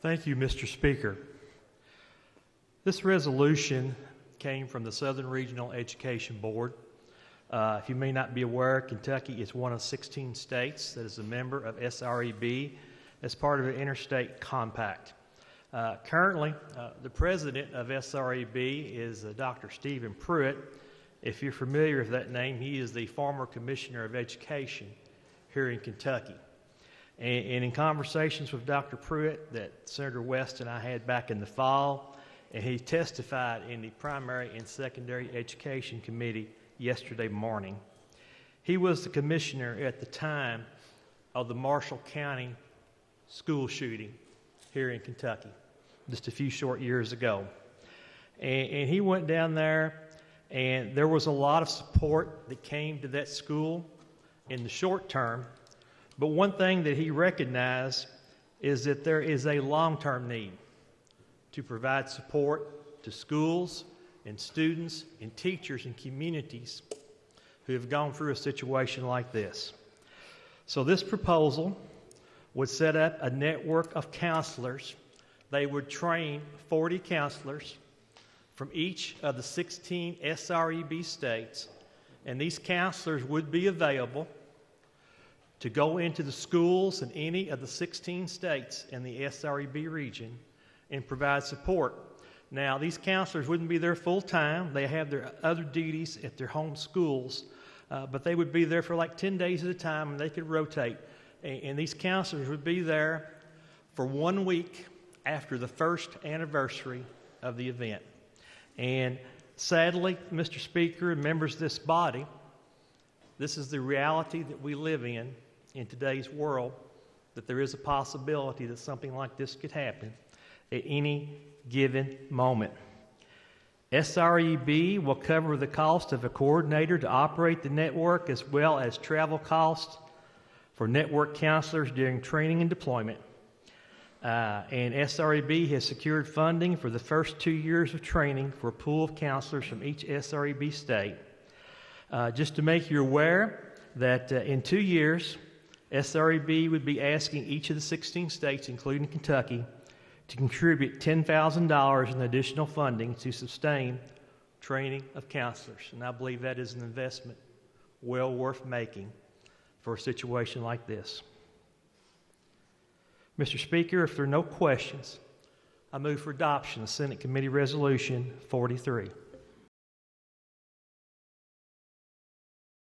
Thank you, Mr. Speaker. This resolution came from the Southern Regional Education Board. If you may not be aware, Kentucky is one of 16 states that is a member of SREB as part of an interstate compact. Currently, the president of SREB is Dr. Stephen Pruitt. If you're familiar with that name, he is the former Commissioner of Education here in Kentucky. And in conversations with Dr. Pruitt that Senator West and I had back in the fall, and he testified in the Primary and Secondary Education Committee yesterday morning. He was the commissioner at the time of the Marshall County school shooting here in Kentucky, just a few short years ago. And he went down there, and there was a lot of support that came to that school in the short term. But one thing that he recognized is that there is a long-term need to provide support to schools and students and teachers and communities who have gone through a situation like this. So this proposal would set up a network of counselors. They would train 40 counselors from each of the 16 SREB states, and these counselors would be available to go into the schools in any of the 16 states in the SREB region and provide support. Now, these counselors wouldn't be there full-time. They have their other duties at their home schools, but they would be there for like 10 days at a time, and they could rotate. And these counselors would be there for 1 week after the first anniversary of the event. And sadly, Mr. Speaker and members of this body, this is the reality that we live in today's world, that there is a possibility that something like this could happen at any given moment. SREB will cover the cost of a coordinator to operate the network, as well as travel costs for network counselors during training and deployment. And SREB has secured funding for the first 2 years of training for a pool of counselors from each SREB state. Just to make you aware that in 2 years, SREB would be asking each of the 16 states, including Kentucky, to contribute $10,000 in additional funding to sustain training of counselors. And I believe that is an investment well worth making for a situation like this. Mr. Speaker, if there are no questions, I move for adoption of Senate Committee Resolution 43.